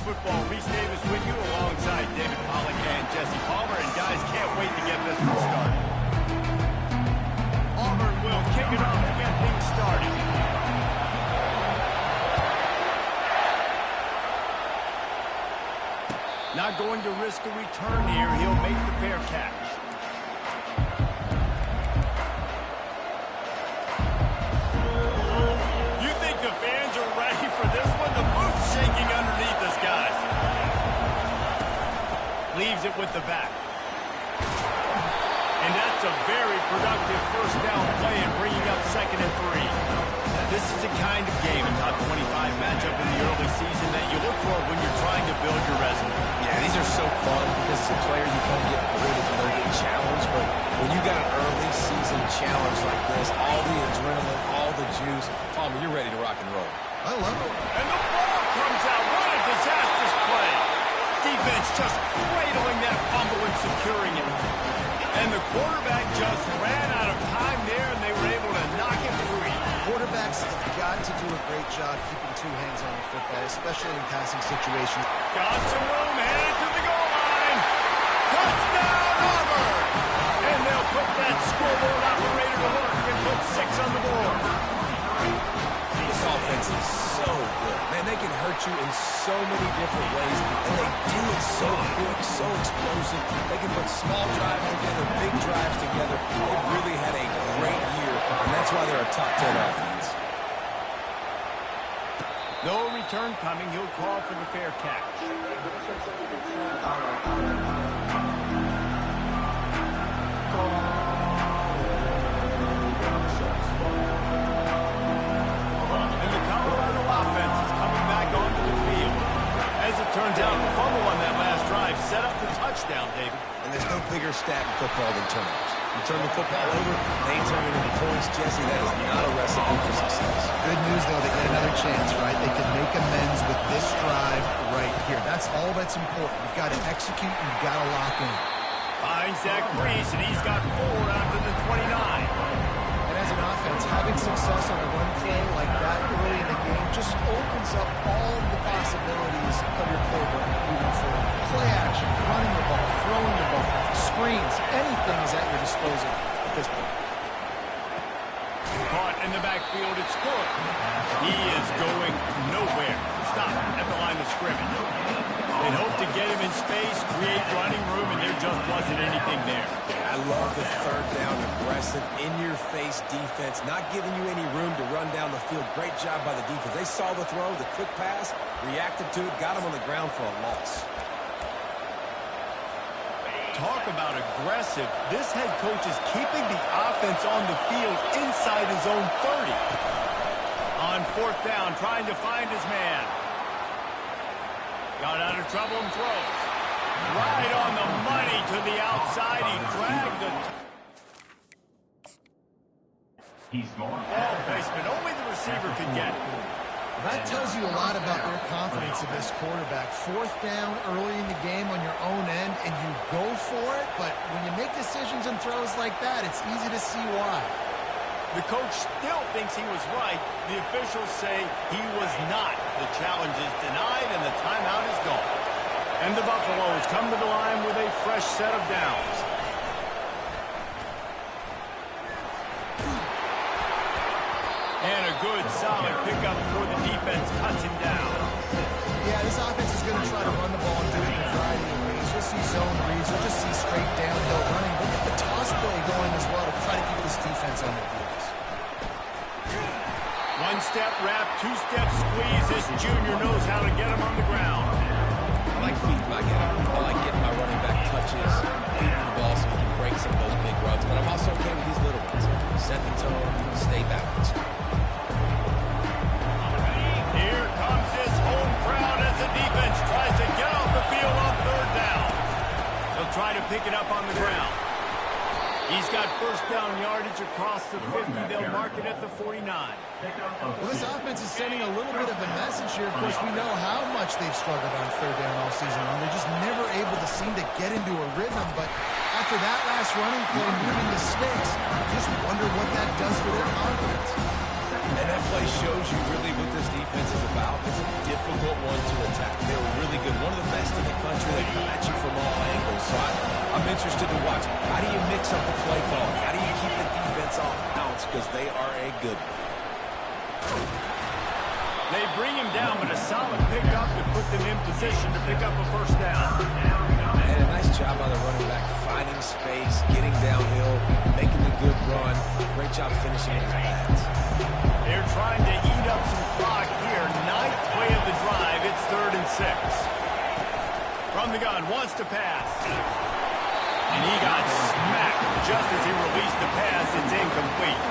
Football. Reese Davis with you alongside David Pollack and Jesse Palmer. And guys, can't wait to get this one started. Auburn will kick it off to get things started. Not going to risk a return here. He'll make the fair catch. You think the fans are ready for this one? The booth's shaking underneath us, guys. Leaves it with the back. And that's a very productive first down play and bringing up 2nd and 3. Now, this is the kind of game, a top 25 matchup in the early season that you look for when you're trying to build your resume. Yeah, these are so fun because as a player you kind of get bored if you don't get challenged, but when you got an early season challenge like this, all the adrenaline, all the juice, Palmer, you're ready to rock and roll. I love it. And the ball comes out. What a disastrous play. Defense just cradling that fumble and securing it. And the quarterback just ran out of time there, and they were able to knock it free. Quarterbacks have got to do a great job keeping two hands on the football, especially in passing situations. Got some room, headed to the goal line. Touchdown, Auburn! And they'll put that scoreboard operator to work and put 6 on the board. This offense is so good. Man, they can hurt you in so many different ways, and they do it so quick, so explosive. They can put small drives together, big drives together. They've really had a great year, and that's why they're a top 10 offense. No return coming. He'll call for the fair catch. Turns out the fumble on that last drive set up the touchdown, David. And there's no bigger stat in football than turnovers. You turn the football over, they turn it into points. Jesse, that is not a recipe for success. Good news, though, they get another chance, right? They can make amends with this drive right here. That's all that's important. You've got to execute, and you've got to lock in. Finds Zach Brees, and he's got 4 out to the 29. And as an offense, having success on a run play like that early in the game just opens up all the possibilities of your playbook moving forward. Play action, running the ball, throwing the ball, screens, anything is at your disposal at this point. Caught in the backfield, it's good. He is going nowhere. Stop at the line of scrimmage. They'd hope to get him in space, create running room, and there just wasn't anything there. I love the third down, aggressive, in-your-face defense, not giving you any room to run down the field. Great job by the defense. They saw the throw, the quick pass, reacted to it, got him on the ground for a loss. Talk about aggressive. This head coach is keeping the offense on the field inside his own 30. On 4th down, trying to find his man. Got out of trouble and throws. Right on the money to the outside. He dragged the... Ball placement. Only the receiver could get it. That tells you a lot about their confidence in this quarterback. 4th down early in the game on your own end, and you go for it, but when you make decisions and throws like that, it's easy to see why. The coach still thinks he was right. The officials say he was not. The challenge is denied, and the timeout is gone. And the Buffaloes come to the line with a fresh set of downs. And a good, solid pickup before the defense cuts him down. Yeah, this offense is going to try to run the ball and do it in a variety of ways. You'll see zone reads. You'll just see straight downhill running. But get the toss play going as well to try to keep this defense on their heels. 1-step wrap, 2-step squeeze. This junior knows how to get him on the ground. I like feeding my guy. I like getting my running back touches, feeding the ball so he can break some of those big runs. But I'm also okay with these little ones. Set the tone, stay balanced. Here comes his home crowd as the defense tries to get off the field on 3rd down. They'll try to pick it up on the ground. He's got first down yardage across the 50. They'll mark it at the 49. Well, this offense is sending a little bit of a message here. Of course, we know how much they've struggled on 3rd down all season long. They're just never able to seem to get into a rhythm. But after that last running play, moving the sticks, just wonder what that does for their confidence. And that play shows you really what this defense is about. It's a difficult one to attack. they were really good. One of the best in the country. They come at you from all angles. So I'm interested to watch. How do you mix up the play calling? How do you keep the defense off balance? Because they are a good one. They bring him down, but a solid pickup to put them in position to pick up a first down. And a nice job by the running back, finding space, getting downhill, making a good run. Great job finishing his pads. They're trying to eat up some clock here. Ninth play of the drive. It's 3rd and 6. From the gun, wants to pass. And he got smacked just as he released the pass. It's incomplete.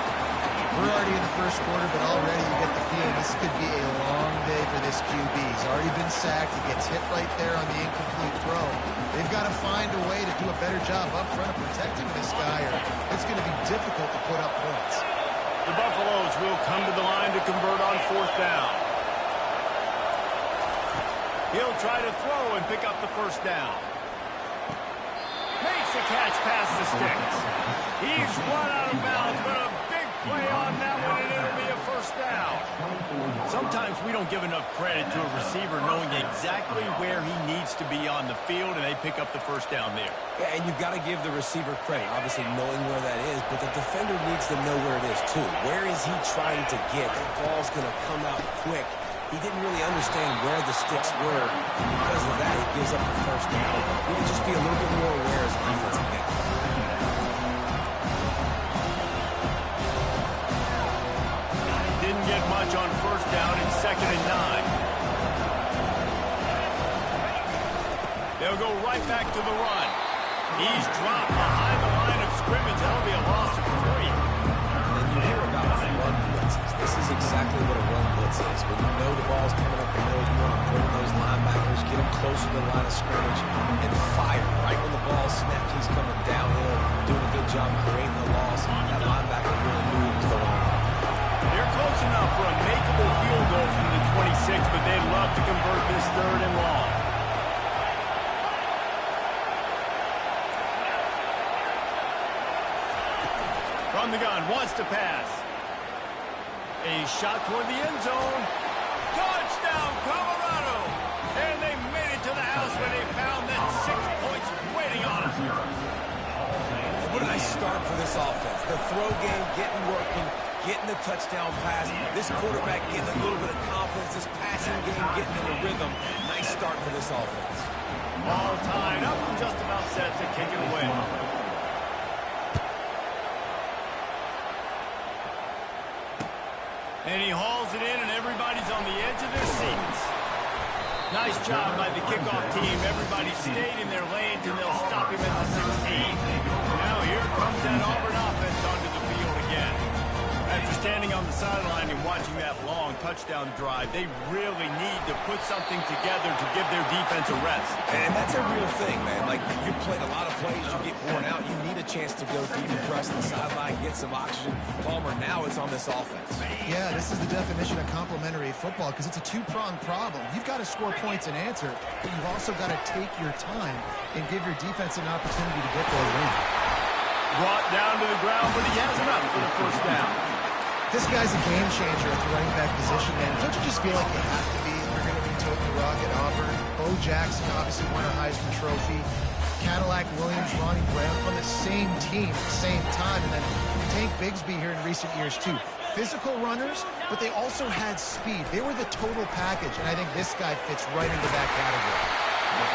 We're already in the first quarter, but already you get the feeling this could be a long day for this QB. He's already been sacked. He gets hit right there on the incomplete throw. They've got to find a way to do a better job up front of protecting this guy, or it's going to be difficult to put up points. The Buffaloes will come to the line to convert on 4th down. He'll try to throw and pick up the first down. Makes the catch past the sticks. He's run out of bounds, but a big play on that one, and it'll be a first down. Sometimes we don't give enough credit to a receiver knowing exactly where he needs to be on the field, and they pick up the first down there. Yeah, and you've got to give the receiver credit, obviously knowing where that is, but the defender needs to know where it is too. Where is he trying to get? That ball's going to come out quick. He didn't really understand where the sticks were. Because of that, he gives up the first down. We need to just be a little bit more aware as a defensive guy. Didn't get much on first down. It's 2nd and 9. They'll go right back to the run. He's dropped behind the line of scrimmage. That'll be a loss of 3. And you hear about run blitzes. This is exactly what a run blitz is. When you know the ball's coming up the middle, you want to bring those linebackers, get them closer to the line of scrimmage, and fire. Right when the ball snapped, he's coming downhill, doing a good job creating the loss. That linebacker really knew what was going on. They're close enough for a makeable field goal from the 26, but they'd love to convert this 3rd and long. From the gun, wants to pass. A shot toward the end zone. Touchdown, Colorado! And they made it to the house when they found that 6 points waiting on them. What a nice start for this offense. The throw game getting working, getting the touchdown pass. This quarterback getting a little bit of confidence. This passing game getting in a rhythm. Nice start for this offense. All tied up and just about set to kick it away. And he hauls it in, and everybody's on the edge of their seats. Nice job by the kickoff team. Everybody stayed in their lanes, and they'll stop him at the 16. Now here comes that Auburn offense onto the field again. After standing on the sideline and watching that long touchdown drive, they really need to put something together to give their defense a rest. And that's a real thing, man. Like, you played a lot of plays, you get worn out, you need a chance to go deep and press the sideline, get some oxygen. Palmer, now it's on this offense. Yeah, this is the definition of complementary football because it's a two-pronged problem. You've got to score points and answer, but you've also got to take your time and give your defense an opportunity to get their win. Brought down to the ground, but he has enough for the first down. This guy's a game changer at the running back position, man. Don't you just feel like you have to be? You're going to be toting the rock at Auburn. Bo Jackson obviously won a Heisman Trophy. Cadillac Williams, Ronnie Brown on the same team at the same time. And then Tank Bigsby here in recent years, too. Physical runners, but they also had speed. They were the total package, and I think this guy fits right into that category.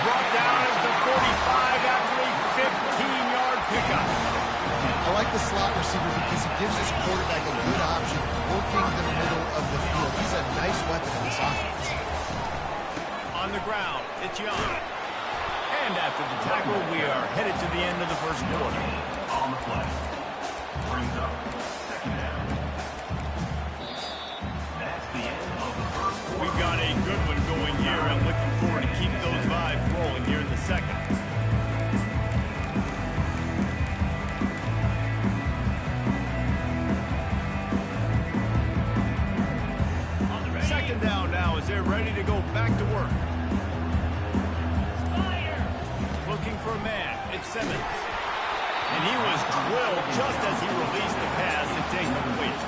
Brought down at the 45 after a 15-yard pickup. I like the slot receiver because he gives his quarterback a good option working the middle of the field. He's a nice weapon in this offense. On the ground, it's Young. And after the tackle, we are headed to the end of the first quarter. On the play. Brings up 2nd down. That's the end of the first quarter. We've got a good one going here. I'm looking forward to keep those vibes rolling here in the second. Second down now as they're ready to go back to work. Looking for a man. It's Simmons. And he was drilled just as he released the pass. It's incomplete.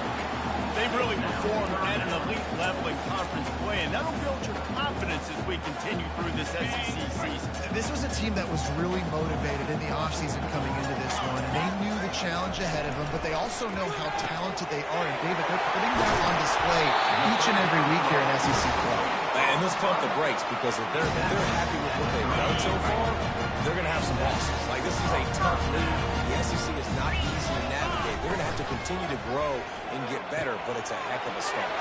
They've really performed at an elite level in conference play, and that'll build your confidence as we continue through this SEC season. This was a team that was really motivated in the offseason coming into this one, and they knew the challenge ahead of them, but they also know how talented they are. And, David, they're putting that on display each and every week here in SEC play. And let's pump the brakes, because if they're happy with what they've done so far, they're going to have some losses. Like, this is a tough league. The SEC is not easy to navigate. They're going to have to continue to grow and get better, but it's a heck of a start.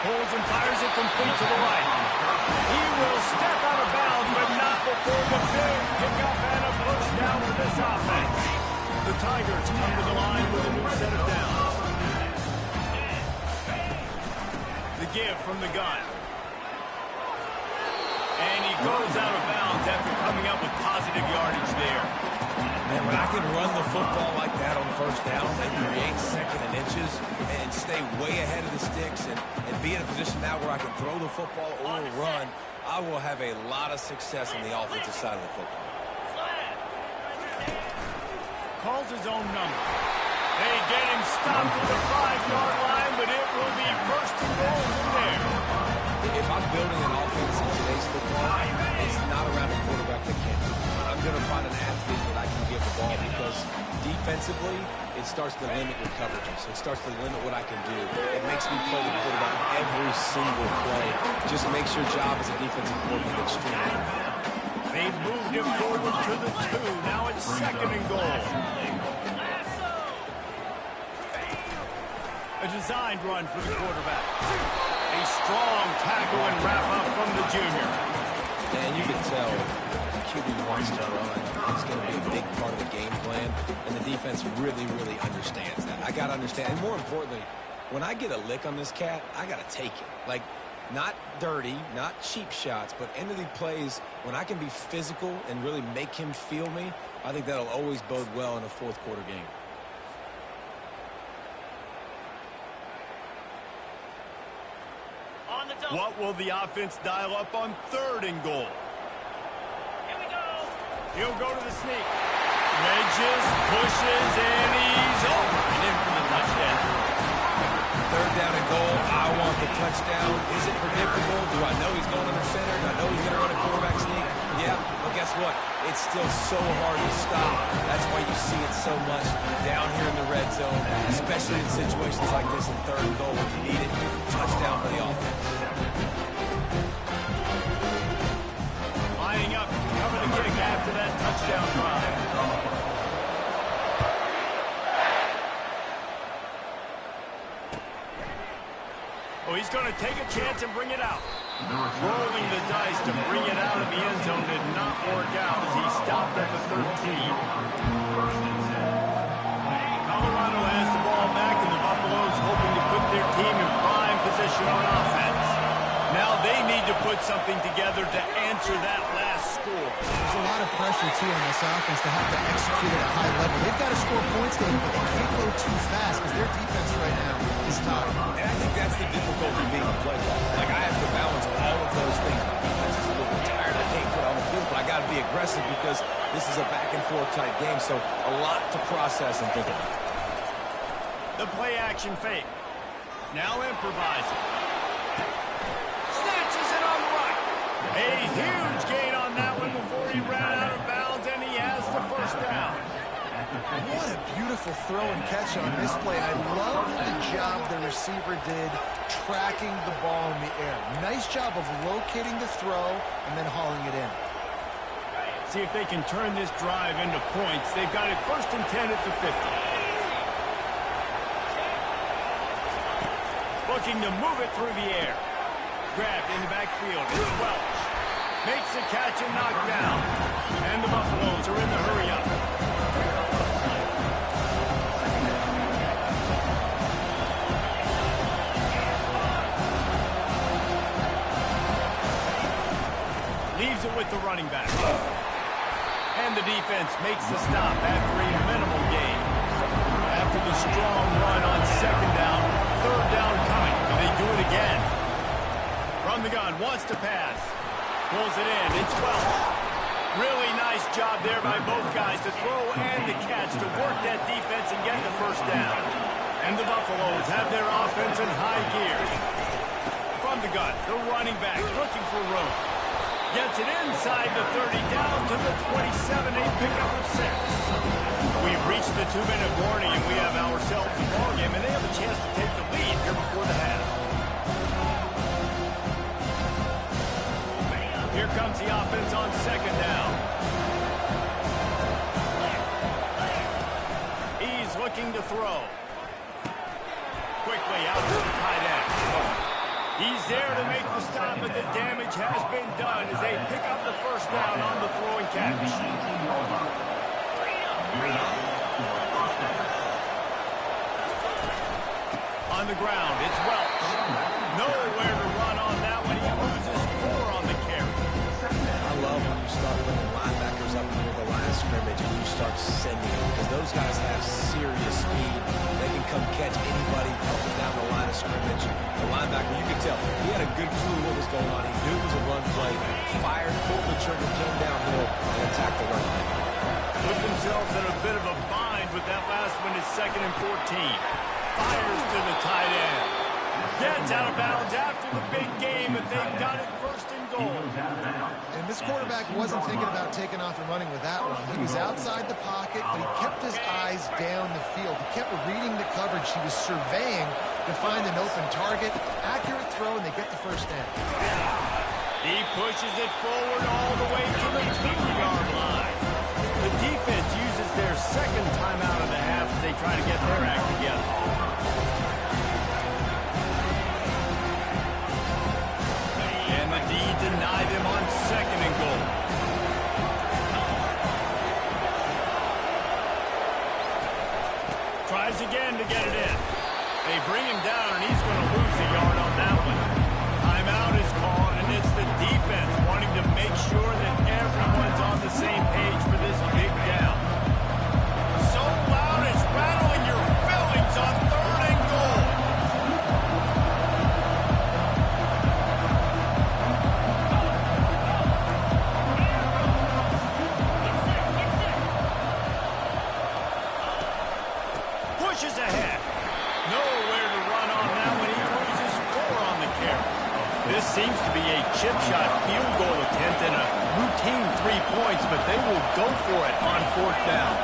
Pulls and fires it complete to the right. He will step out of bounds, but not before the big pickup and a first down for this offense. The Tigers come to the line with a new set of downs. The give from the gun. And he goes out of bounds after coming up with positive yardage there. Man, when I can run the football like that on first down and create second and inches and stay way ahead of the sticks and be in a position now where I can throw the football or run, I will have a lot of success on the offensive side of the football. Calls his own number. They get him stopped at the 5-yard line, but it will be first and goal from there. If I'm building an offense in today's football, it's not around a quarterback that can't do it. I'm going to find an athlete that I can give the ball, because defensively, it starts to limit your coverages. It starts to limit what I can do. It makes me play the quarterback every single play. Just makes your job as a defensive coordinator extremely important. They moved him forward to the 2. Now it's second and goal. A designed run for the quarterback. A strong tackle and wrap up from the junior. And you can tell the QB wants to run. It's going to be a big part of the game plan, and the defense really, really understands that. I got to understand, and more importantly, when I get a lick on this cat, I got to take it. Like, not dirty, not cheap shots, but end of the plays, when I can be physical and really make him feel me, I think that'll always bode well in a fourth quarter game. What will the offense dial up on third and goal? Here we go. He'll go to the sneak. Wedges, pushes, and he's over and in for the touchdown. Third down and goal. I want the touchdown. Is it predictable? Do I know he's going under center? Do I know he's going to run a quarterback sneak? Yeah, but guess what? It's still so hard to stop. That's why you see it so much down here in the red zone, especially in situations like this in third and goal when you need it. Touchdown for the offense. Lining up to cover the kick after that touchdown drive. Oh, he's going to take a chance and bring it out. Rolling the dice to bring it out of the end zone did not work out as he stopped at the 13. Colorado has the ball back, and the Buffaloes hoping to put their team in prime position on offense. Now they need to put something together to answer that last score. There's a lot of pressure, too, on this offense to have to execute at a high level. They've got to score points, David, but they can't go too fast because their defense right now is tired. And I think that's the difficulty being a play call. Like, I have to balance all of those things. My defense is a little bit tired. I can't put on the field, but I got to be aggressive because this is a back-and-forth type game, so a lot to process and think about. The play action fake. Now improvising. Snatches it on the right. A huge gain on that one before he ran out of bounds, and he has the first down. What a beautiful throw and catch on this play. I love the job the receiver did tracking the ball in the air. Nice job of locating the throw and then hauling it in. See if they can turn this drive into points. They've got it first and 10 at the 50. Looking to move it through the air. Grabbed in the backfield. It's Welch. Makes the catch and knocked down. And the Buffaloes are in the hurry-up. Leaves it with the running back. And the defense makes the stop after a minimal gain. After the strong run on second down, third down coming. And they do it again. From the gun, wants to pass. Pulls it in. It's Welch. Really nice job there by both guys to throw and to catch, to work that defense and get the first down. And the Buffaloes have their offense in high gear. From the gun, the running back looking for room. Gets it inside the 30, down to the 27, a pickup of 6. We've reached the 2-minute warning, and we have ourselves a ball game, and they have a chance to take the lead here before the half. Here comes the offense on 2nd down. He's looking to throw. Quickly out to the tight end. He's there to make the stop, but the damage has been done as they pick up the 1st down on the throwing catch. On the ground, it's Welch. Nowhere to run on that one. He loses 4 on the carry. I love when you start bringing linebackers up near the line of scrimmage and you start sending them, because those guys have serious speed. They can come catch anybody up and down the line of scrimmage. The linebacker, you could tell, he had a good clue what was going on. He knew it was a run play, fired, pulled the trigger, came downhill, and attacked the run play. Put themselves in a bit of a bind with that last one. It's 2nd and 14. Fires to the tight end. Gets out of bounds after the big game, but they've got it 1st and goal. And this quarterback wasn't thinking about taking off and running with that one. He was outside the pocket, but he kept his eyes down the field. He kept reading the coverage. He was surveying to find an open target. Accurate throw, and they get the 1st down. He pushes it forward all the way to the 2-yard line. The defense uses their 2nd timeout of the half as they try to get their act together. And the D denied him on 2nd and goal. Tries again to get it in. They bring him down, and he's going to lose a yard on that one. Timeout is called, and it's the defense wanting to make sure that everyone's on the same page for this big down. So loud it's rattling your fillings on 3rd and goal. Pushes ahead. Nowhere to run on that one. He loses 4 on the carry. This seems to be a chip shot field goal attempt and a routine 3 points, but they will go for it on 4th down.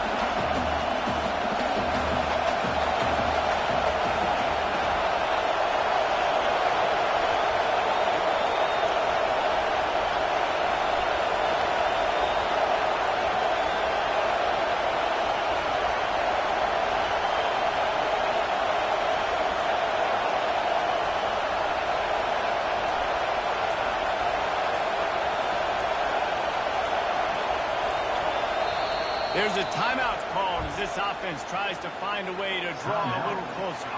There's a timeout called as this offense tries to find a way to draw a little closer.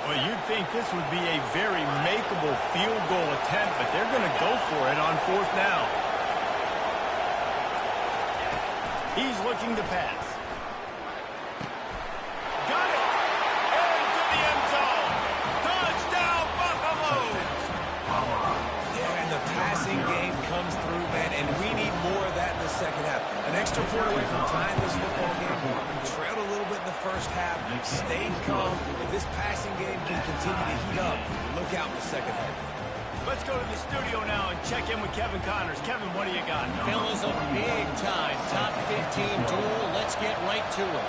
Well, you'd think this would be a very makeable field goal attempt, but they're going to go for it on 4th down. He's looking to pass. Got it! Into the end zone! Touchdown, Buffaloes! Yeah, and the passing game comes through, man, and we need more of that in the 2nd half. An extra point away from tying this football game. We trailed a little bit in the 1st half, stayed calm. If this passing game can continue to heat up, look out in the 2nd half. Let's go to the studio now and check in with Kevin Connors. Kevin, what do you got? Fellas, a big-time top 15 duel. Let's get right to it.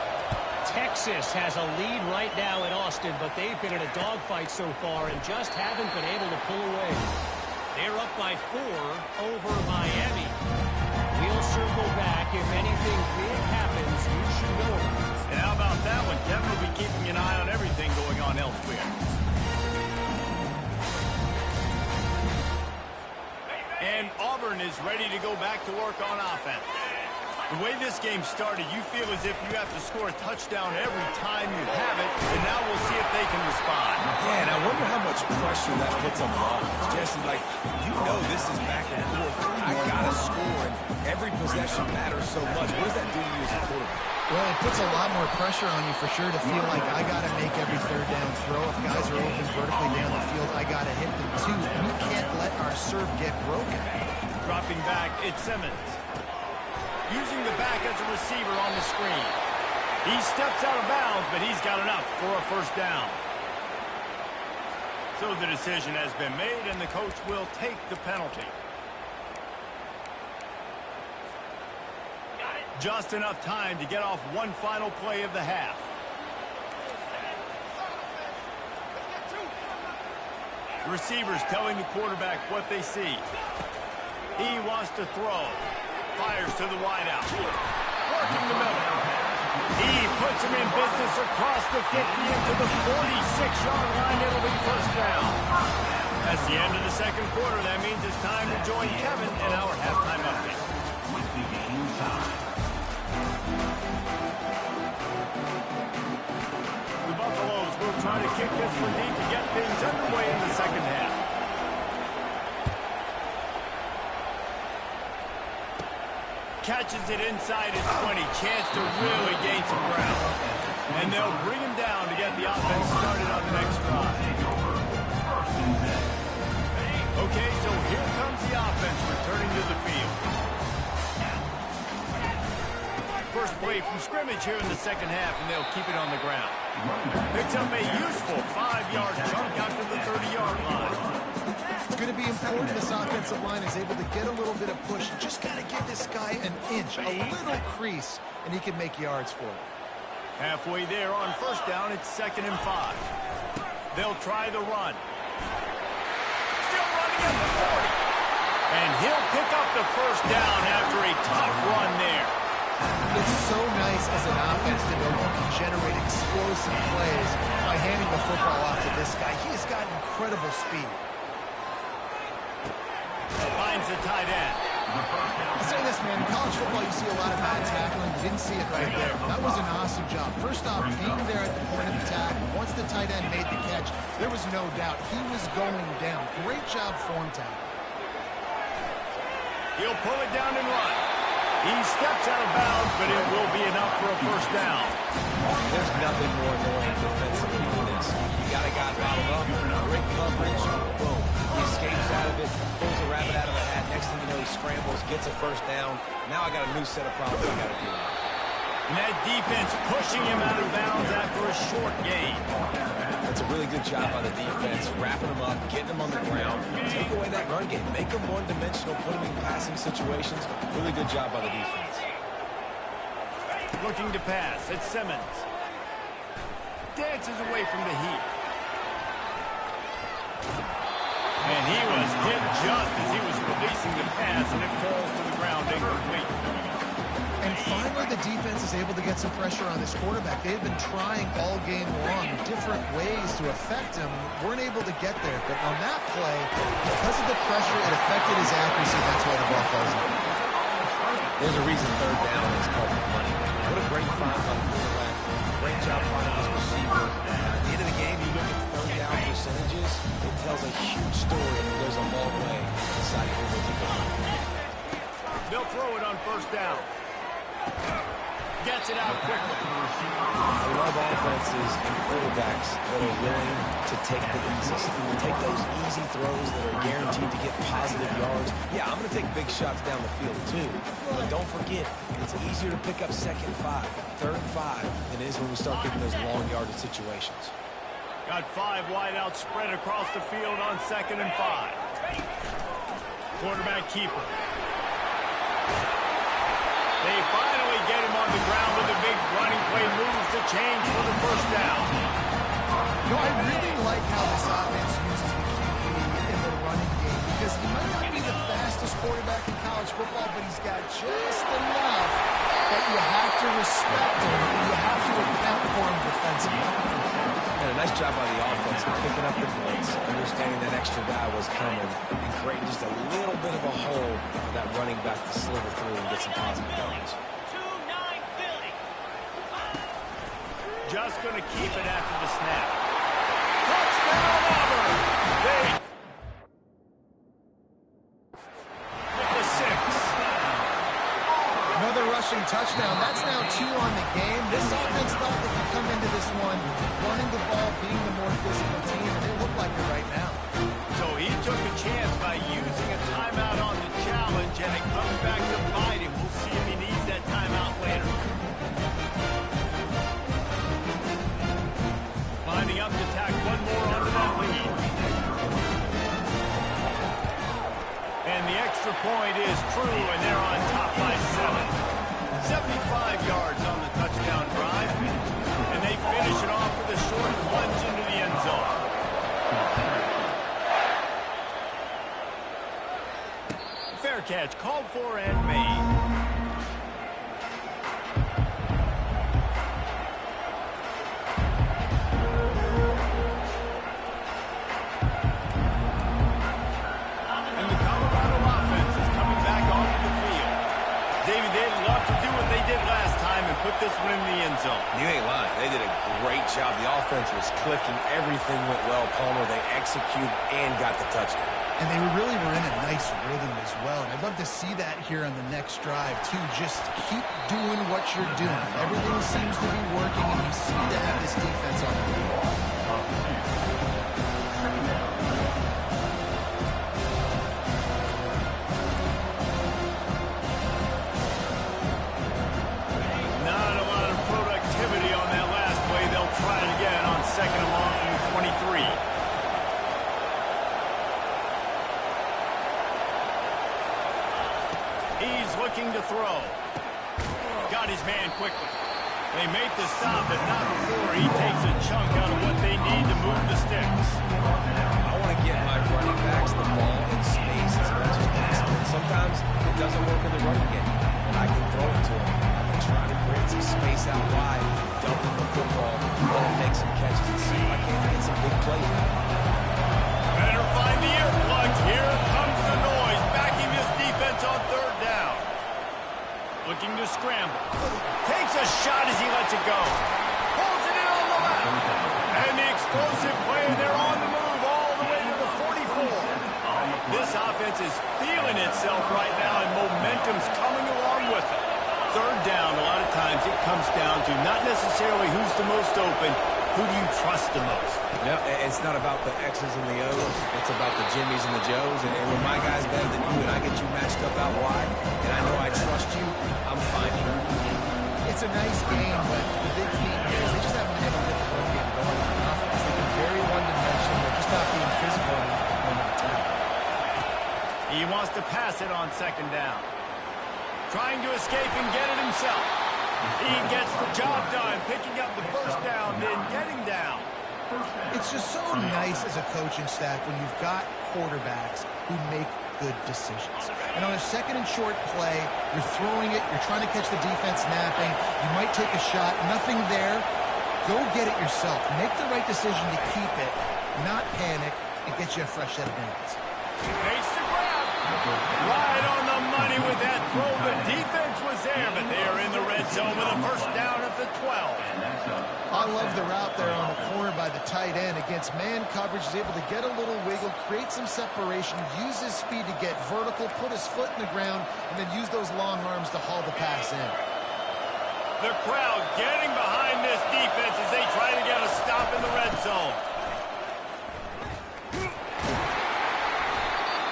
Texas has a lead right now in Austin, but they've been in a dogfight so far and just haven't been able to pull away. They're up by 4 over Miami. We'll circle back. If anything big happens, you should know about it. And how about that one? Kevin will be keeping an eye on everything going on elsewhere. And Auburn is ready to go back to work on offense. The way this game started, you feel as if you have to score a touchdown every time you have it, and now we'll see if they can respond. Yeah, and I wonder how much pressure that puts on the offense. Jesse, like, you know this is back and forth. I got to score, and every possession matters so much. What does that do to you as a quarterback? Well, it puts a lot more pressure on you for sure to feel like I got to make every third down throw. If guys are open vertically down the field, I got to hit them too. We can't let our serve get broken. Dropping back, it's Simmons. Using the back as a receiver on the screen. He steps out of bounds, but he's got enough for a first down. So the decision has been made, and the coach will take the penalty. Just enough time to get off one final play of the half. Receivers telling the quarterback what they see. He wants to throw. Fires to the wideout. Working the middle. He puts him in business across the 50 into the 46-yard line. It'll be first down. That's the end of the second quarter. That means it's time to join Kevin in our halftime update. With the game time. The Buffaloes will try to kick this one deep to get things underway in the second half. Catches it inside his 20. Chance to really gain some ground. And they'll bring him down to get the offense started on the next drive. Okay, so here comes the offense returning to the field. First play from scrimmage here in the second half, and they'll keep it on the ground. Picks up a useful 5-yard chunk out to the 30-yard line. It's going to be important this offensive line is able to get a little bit of push. Just got to give this guy an inch, a little crease, and he can make yards for it. Halfway there on first down, it's 2nd and 5. They'll try the run. Still running at the 40. And he'll pick up the first down after a tough run there. It's so nice as an offense to know you can generate explosive plays by handing the football off to this guy. He has got incredible speed. Finds the tight end. I'll say this, man. In college football, you see a lot of bad tackling. You didn't see it right there. That was an awesome job. First off, being there at the point of the tackle. Once the tight end made the catch, there was no doubt he was going down. Great job form tackle. He'll pull it down and run. He steps out of bounds, but it will be enough for a first down. There's nothing more annoying defensively than this. You got a guy bottled up, great coverage, boom. He escapes out of it, pulls a rabbit out of a hat. Next thing you know, he scrambles, gets a first down. Now I got a new set of problems I got to deal with. And that defense pushing him out of bounds after a short gain. That's a really good job by the defense, wrapping him up, getting him on the ground. Take away that run game. Make him one-dimensional, put him in passing situations. Really good job by the defense. Looking to pass. It's Simmons. Dances away from the heat. And he was hit just as he was releasing the pass, and it falls to the ground incomplete. And finally, the defense is able to get some pressure on this quarterback. They've been trying all game long different ways to affect him. Weren't able to get there. But on that play, because of the pressure, it affected his accuracy. That's why the ball falls in. There's a reason third down is called money. What a great find by the quarterback. Great job finding this receiver. At the end of the game, you look at third down percentages. It tells a huge story and it goes a long way inside of your game. They'll throw it on first down. Gets it out quickly. I love offenses and quarterbacks that are willing to take the take those easy throws that are guaranteed to get positive yards. Yeah, I'm going to take big shots down the field too. But don't forget, it's easier to pick up 2nd and 5, 3rd and 5 than it is when we start getting those long yardage situations. Got 5 wideouts spread across the field on 2nd and 5. Quarterback keeper. They finally get him on the ground with a big running play, moves the chains for the first down. You know, I really like how this offense uses the QB in the running game because he might not be the fastest quarterback in college football, but he's got just enough that you have to respect him and you have to account for him defensively. And a nice job by the offense picking up the blitz, understanding that extra guy was coming, and creating just a little bit of a hole for that running back to slither through and get some positive yards. 2-9 Philly. Just going to keep it after the snap. Touchdown, Auburn! They with the 6. Another rushing touchdown. That's now 2 on the game. This offense thought they could come into this one running the ball, being the more physical team, and they look like it right now. So he took a chance by using a timeout on the challenge, and it comes back to bite him. We'll see if he needs that timeout later. Lining up to tack one more onto that lead. And the extra point is true, and they're on top by 7. 75 yards on the touchdown drive. And they finish it off with a short plunge into the end zone. Fair catch called for and made. Put this one in the end zone. You ain't lying. They did a great job. The offense was clicking. Everything went well, Palmer. They executed and got the touchdown. And they really were in a nice rhythm as well. And I'd love to see that here on the next drive, too. Just keep doing what you're doing. Everything seems to be working, and you seem to have this defense on the field. Second and long from the 23. He's looking to throw. Got his man quickly. They make the stop, but not before he takes a chunk out of what they need to move the sticks. I want to get my running backs the ball in space as much as possible. Sometimes it doesn't work in the running game, but I can throw it to him. I can try to create some space out wide, dump him the football, let him make some catches and see if I can't get some big plays out. Better find the earplugs. Here comes the noise, backing this defense on third down. Looking to scramble. Takes a shot as he lets it go. Pulls it in on the left. And the explosive play, they're on the move all the way to the 44. This offense is feeling itself right now, and momentum's coming along with it. Third down, a lot of times it comes down to not necessarily who's the most open, who do you trust the most? Yeah, it's not about the X's and the O's. It's about the Jimmies and the Joes. And when my guy's better than you and I get you matched up out wide, and I know I trust you, I'm fine here. It's a nice game, but the big key here is they just haven't been able to get the run game going on offense. They've been very one-dimensional. They're just not being physical enough to point of attack. He wants to pass it on second down. Trying to escape and get it himself. He gets the job done, picking up the first down, then getting down. It's just so nice as a coaching staff when you've got quarterbacks who make good decisions. And on a second and short play, you're throwing it, you're trying to catch the defense napping, you might take a shot, nothing there. Go get it yourself. Make the right decision to keep it, not panic, and get you a fresh set of downs. Makes the grab. Right on the money with that throw. The defense was there, but they are in the red zone with a first down at the 12. I love the route there on the corner by the tight end against man coverage. He's able to get a little wiggle, create some separation, use his speed to get vertical, put his foot in the ground, and then use those long arms to haul the pass in. The crowd getting behind this defense as they try to get a stop in the red zone.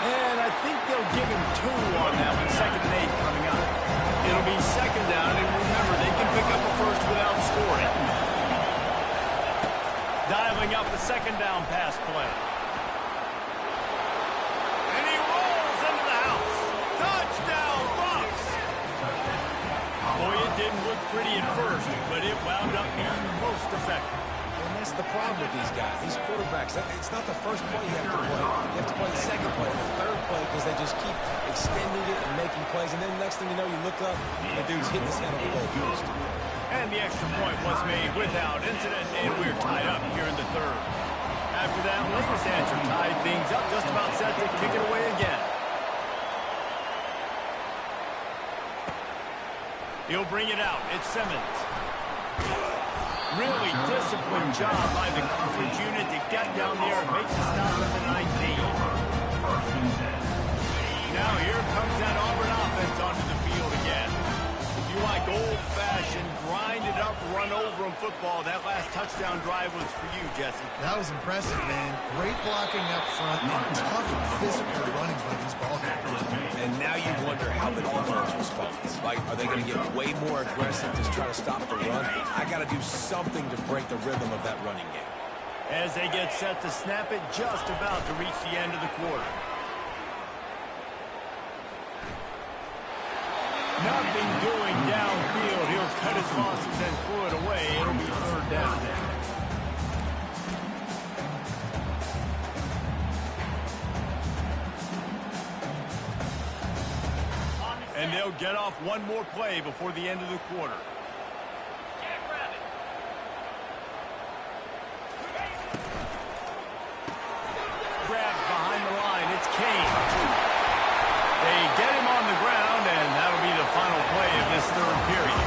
And I think they'll give him 2 on that one. 2nd and 8 coming up. It'll be second down, and remember, they can pick up a first without scoring. Dialing up the second down pass play. And he rolls into the house. Touchdown, Bucks! Boy, it didn't look pretty at first, but it wound up being most effective. And that's the problem with these guys, these quarterbacks. It's not the first play you have to play. You have to play the second play, the third play, because they just keep extending it and making plays. And then the next thing you know, you look up, and the dude's hitting his head on the goalpost. And the extra point was made without incident, and we're tied up here in the third. After that, Lakers answer tied things up, just about set to kick it away again. He'll bring it out. It's Simmons. Really disciplined job by the coverage unit to get down there and make the stop at the 19. Now here comes that Auburn offense onto the field again. grinded-up, run-over-him football. That last touchdown drive was for you, Jesse. That was impressive, man. Great blocking up front and tough physical running by these ball carriers. And now you wonder how the defense responds. Like, are they going to get way more aggressive, just try to stop the run? I got to do something to break the rhythm of that running game. As they get set to snap it, just about to reach the end of the quarter. Nothing doing downfield. He'll cut his losses and throw it away. It'll be third down. And they'll get off one more play before the end of the quarter. Grabbed behind the line. It's Kane. They get him on the ground, and that'll be the final play of this third period.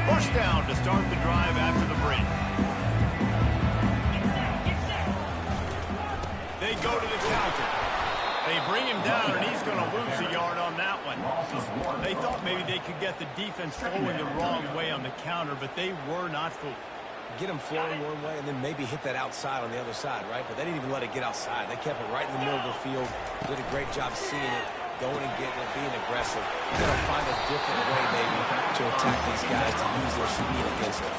First down to start the drive after the break. They go to the counter. They bring him down, and he's going to lose a yard on that one. They thought maybe they could get the defense flowing the wrong way on the counter, but they were not fooled. Get them flowing one way and then maybe hit that outside on the other side, right? But they didn't even let it get outside. They kept it right in the middle of the field. Did a great job seeing it, going and getting it, being aggressive. You got to find a different way, maybe, to attack these guys, to use their speed against them.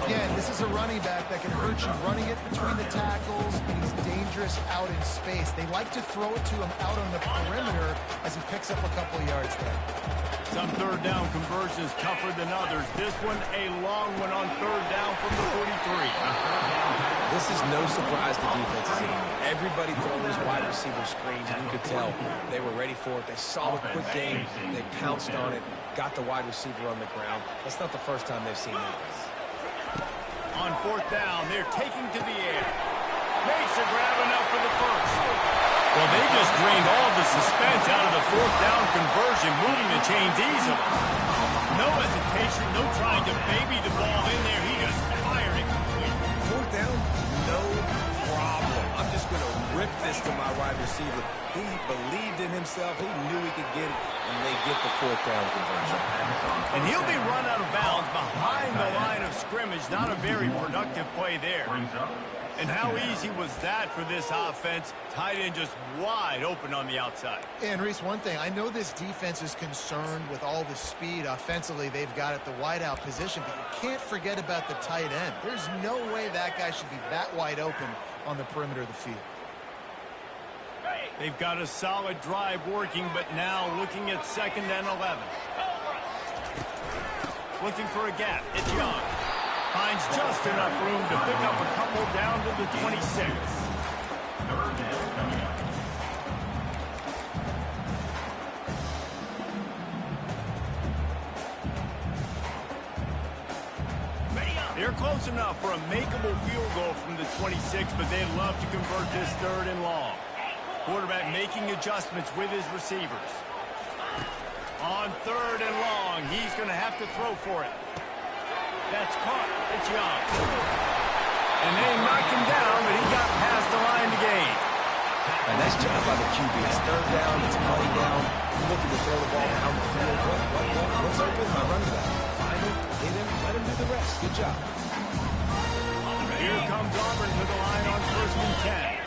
Again, this is a running back that can hurt you running it between the tackles, and he's dangerous out in space. They like to throw it to him out on the perimeter as he picks up a couple of yards there. Some third down conversions tougher than others. This one, a long one on third down from the 43. This is no surprise to defenses anymore. Everybody throws wide receiver screens, and you could tell they were ready for it. They saw the quick game. They pounced on it, got the wide receiver on the ground. That's not the first time they've seen that. On fourth down, they're taking to the air. Makes a grab enough for the first. Well, they just drained all the suspense out of the fourth down conversion, moving the chains easily. No hesitation, no trying to baby the ball in there. He just fired it complete. Fourth down, no problem. I'm just going to rip this to my wide receiver. He believed in himself. He knew he could get it, and they get the fourth down conversion. And he'll be run out of bounds behind the line of scrimmage. Not a very productive play there. And how easy was that for this offense? Tight end just wide open on the outside. And, Reese, one thing, I know this defense is concerned with all the speed offensively they've got at the wideout position, but you can't forget about the tight end. There's no way that guy should be that wide open on the perimeter of the field. They've got a solid drive working, but now looking at 2nd and 11. Looking for a gap. It's Young. Finds just enough room to pick up a couple down to the 26. They're close enough for a makeable field goal from the 26, but they'd love to convert this 3rd and long. Quarterback making adjustments with his receivers. On 3rd and long, he's going to have to throw for it. That's caught. It's Young. And they knocked him down, but he got past the line to gain. A nice job by the QB. It's 3rd down. It's money down. You're looking to throw the ball down the field. What's open? My running back. Find him, hit him, let him do the rest. Good job. Here comes Auburn to the line on 1st and 10.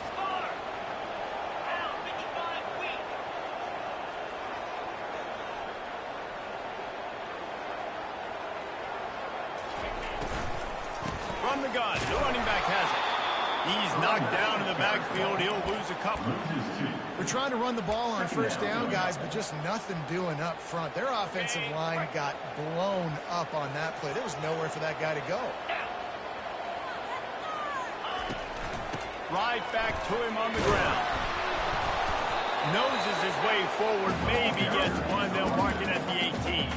From the gun, the running back has it. He's knocked down in the backfield. He'll lose a couple. We're trying to run the ball on 1st down, guys, but just nothing doing up front. Their offensive line got blown up on that play. There was nowhere for that guy to go. Right back to him on the ground. Noses his way forward, maybe gets one. They'll mark it at the 18.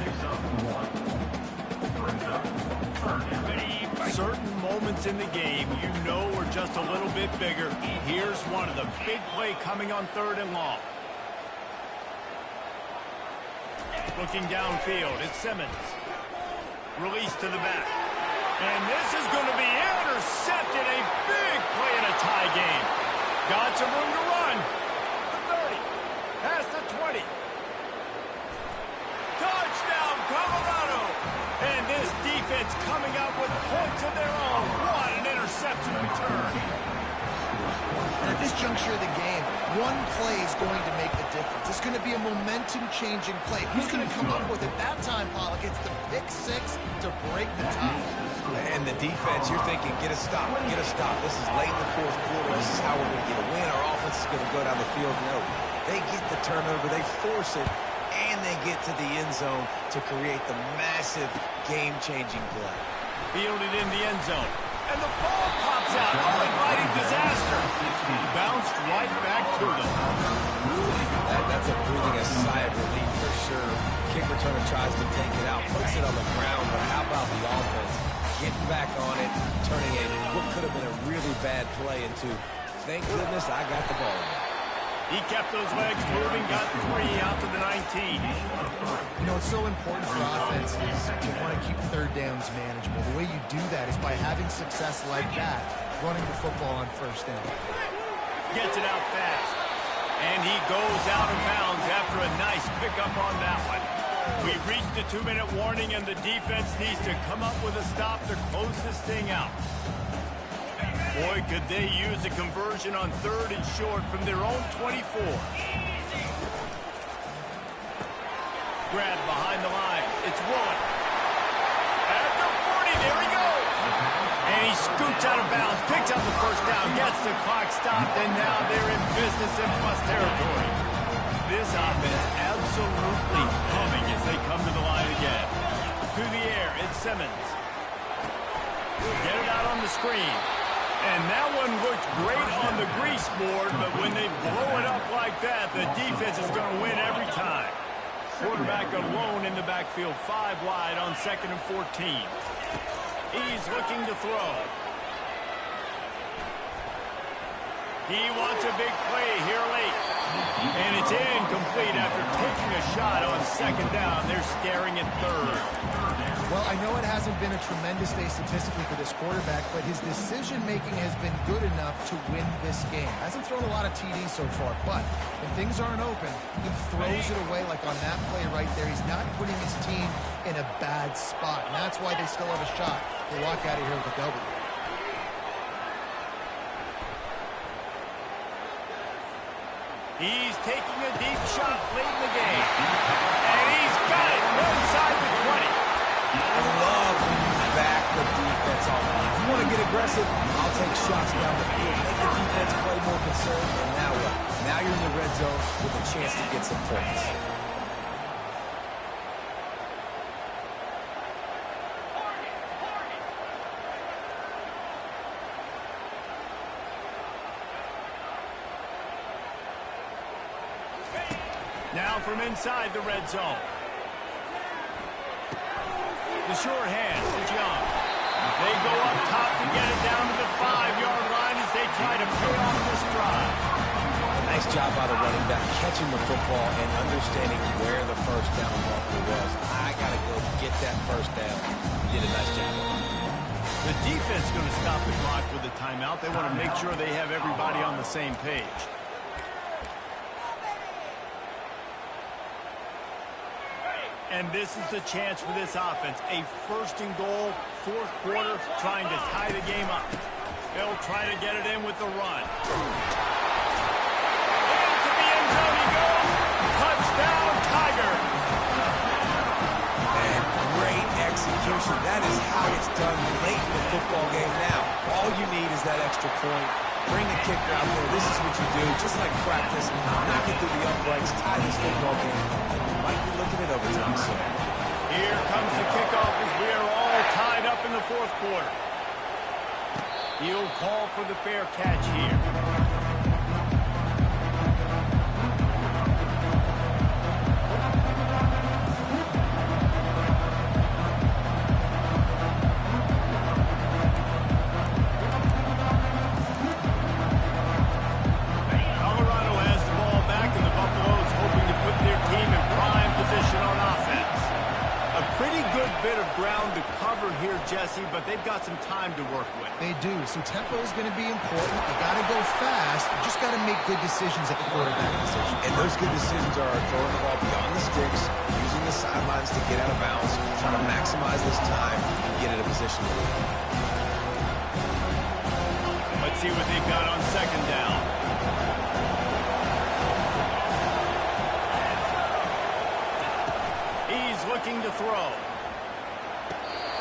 Certain moments in the game you know are just a little bit bigger. Here's one of them. Big play coming on 3rd and long. Looking downfield, it's Simmons. Release to the back. And this is going to be intercepted. A big play in a tie game. Got some room to run. juncture of the game, one play is going to make the difference. It's going to be a momentum-changing play. Who's going to come up with it that time, Pollock? It's the pick six to break the tie. And the defense, you're thinking, get a stop, get a stop. This is late in the fourth quarter. This is how we're going to get a win. Our offense is going to go down the field. No, they get the turnover, they force it, and they get to the end zone to create the massive game-changing play. Fielded in the end zone. And the ball pops out. Oh, inviting disaster. Bounced right back to them. That's a breathing a sigh of relief for sure. Kick returner tries to take it out, puts it on the ground, but how about the offense? Getting back on it, turning what could have been a really bad play into, thank goodness I got the ball again. He kept those legs moving, got 3 out to the 19. You know, it's so important for offenses to want to keep third downs manageable. The way you do that is by having success like that, running the football on first down. Gets it out fast. And he goes out of bounds after a nice pickup on that one. We've reached the 2-minute warning, and the defense needs to come up with a stop to close this thing out. Boy, could they use a conversion on 3rd and short from their own 24. Grab behind the line. It's Woolen. At the 40, there he goes. And he scoots out of bounds, picks up the first down, gets the clock stopped, and now they're in business in plus territory. This offense absolutely humming as they come to the line again. Through the air, it's Simmons. Get it out on the screen. And that one looked great on the grease board, but when they blow it up like that, the defense is going to win every time. Quarterback alone in the backfield, 5 wide on 2nd and 14. He's looking to throw. He wants a big play here late. And it's incomplete after taking a shot on 2nd down. They're staring at 3rd. Well, I know it hasn't been a tremendous day statistically for this quarterback, but his decision-making has been good enough to win this game. Hasn't thrown a lot of TDs so far, but when things aren't open, he throws it away like on that play right there. He's not putting his team in a bad spot, and that's why they still have a shot to walk out of here with a W. He's taking a deep shot late in the game. And he's got it inside the 20. I love when you back the defense on line. If you want to get aggressive, I'll take shots down the field, make the defense play more conservative, and now what? Now you're in the red zone with a chance to get some points. Now from inside the red zone. The short hand to Young. They go up top to get it down to the 5-yard line as they try to pay off this drive. Nice job by the running back, catching the football and understanding where the first down marker was. I got to go get that first down. He did a nice job. The defense is going to stop the clock with a timeout. They want to make sure they have everybody on the same page. And this is the chance for this offense. A 1st and goal, 4th quarter, trying to tie the game up. They'll try to get it in with the run. Into the end zone he goes. Touchdown, Tiger. And great execution. That is how it's done late in the football game now. All you need is that extra point. Bring a kicker out there. This is what you do. Just like practice, knock it through the uprights, tie this football game. Might be looking at overtime soon. Here comes the kickoff as we are all tied up in the 4th quarter. He'll call for the fair catch here. Colorado has the ball back, and the Buffaloes hoping to put their team in prime position on offense. A pretty good bit of ground to cover here, Jesse, but they've got some time to work with. They do. So tempo is going to be important. You got to go fast. You just got to make good decisions at the quarterback position. And those good decisions are throwing the ball beyond the sticks, using the sidelines to get out of bounds, trying to maximize this time and get in a position to win. Let's see what they've got on 2nd down. looking to throw.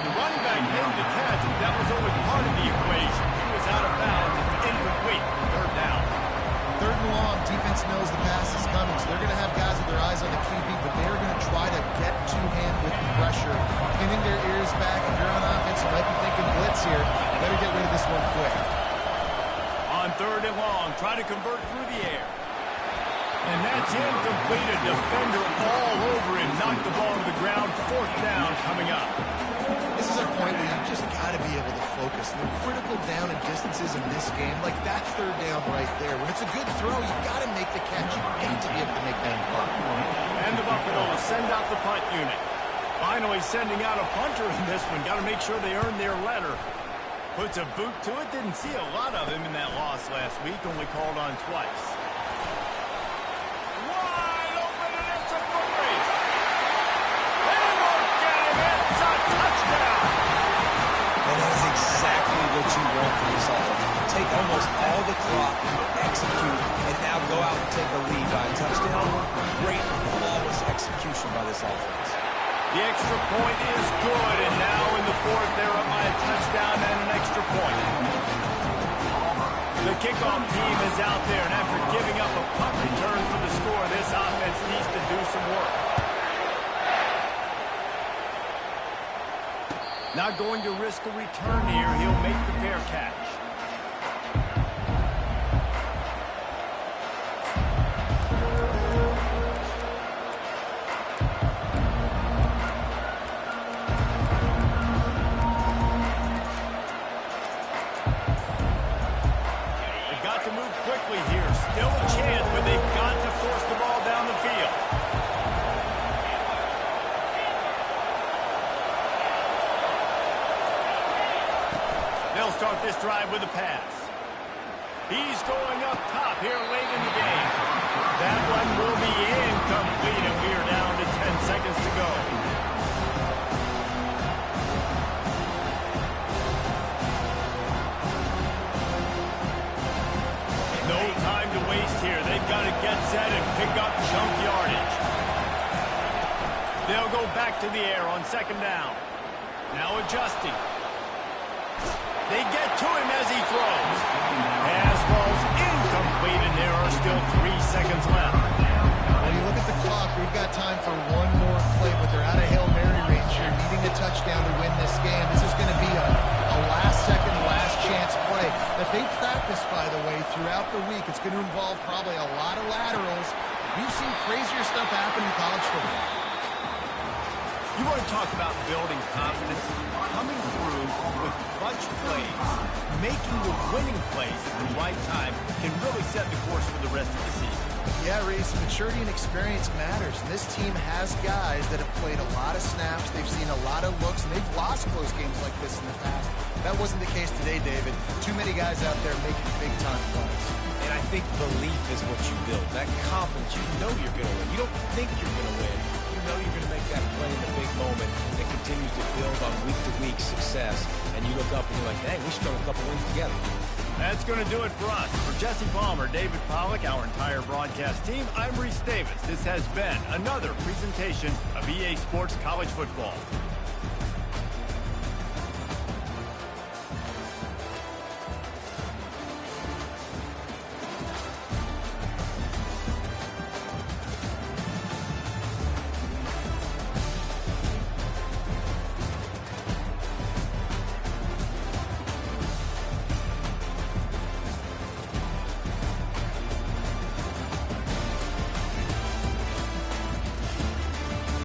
The running back made the catch, but that was only part of the equation. He was out of bounds. It's incomplete. Third down. Third and long, defense knows the pass is coming, so they're going to have guys with their eyes on the QB, but they're going to try to get to him with the pressure, pinning their ears back. If you're on offense, you might be thinking blitz here. Better get rid of this one quick. On third and long, try to convert through the air. And that's incomplete. A defender all over him. Knocked the ball to the ground. Fourth down coming up. This is a point where you've just got to be able to focus. The critical down and distances in this game, like that third down right there. When it's a good throw, you've got to make the catch. You've got to be able to make that punt. And the Buffaloes send out the punt unit. Finally sending out a punter in this one. Got to make sure they earn their letter. Puts a boot to it. Didn't see a lot of him in that loss last week. Only called on twice. Wide open, and it's a foot race. They won't get him. It's a touchdown. And that is exactly what you want from this offense. Take almost all the clock, execute, and now go out and take a lead by a touchdown. Great, flawless execution by this offense. The extra point is good, and now in the fourth, they're up by a touchdown and an extra point. The kickoff team is out there, and after giving up a punt return for the score, this offense needs to do some work. Not going to risk a return here. He'll make the fair catch. Here. Still a chance, but they've got to force the ball down the field. They'll start this drive with a pass. He's going up top here late in the game. That one will be incomplete, and we are down to 10 seconds to go. No time to waste here. They've got to get set and pick up chunk yardage. They'll go back to the air on second down. Now adjusting. They get to him as he throws. Pass ball's incomplete, and there are still 3 seconds left. When you look at the clock, we've got time for one more play, but they're out of Hail Mary range here, needing a touchdown to win this game. This is going to be a last-second, last-chance play that they practice, by the way, throughout the week. It's going to involve probably a lot of laterals. We've seen crazier stuff happen in college football. You want to talk about building confidence? Coming through with clutch plays, making the winning plays at the right time can really set the course for the rest of the season. Yeah, Reese, maturity and experience matters. And this team has guys that have played a lot of snaps. They've seen a lot of looks, and they've lost close games like this in the past. That wasn't the case today, David. Too many guys out there making big-time plays. And I think belief is what you build. That confidence, you know you're going to win. You don't think you're going to win. You know you're going to make that play in the big moment that continues to build on week-to-week success. And you look up and you're like, dang, we strung a couple wins together. That's going to do it for us. For Jesse Palmer, David Pollack, our entire broadcast team, I'm Reese Davis. This has been another presentation of EA Sports College Football.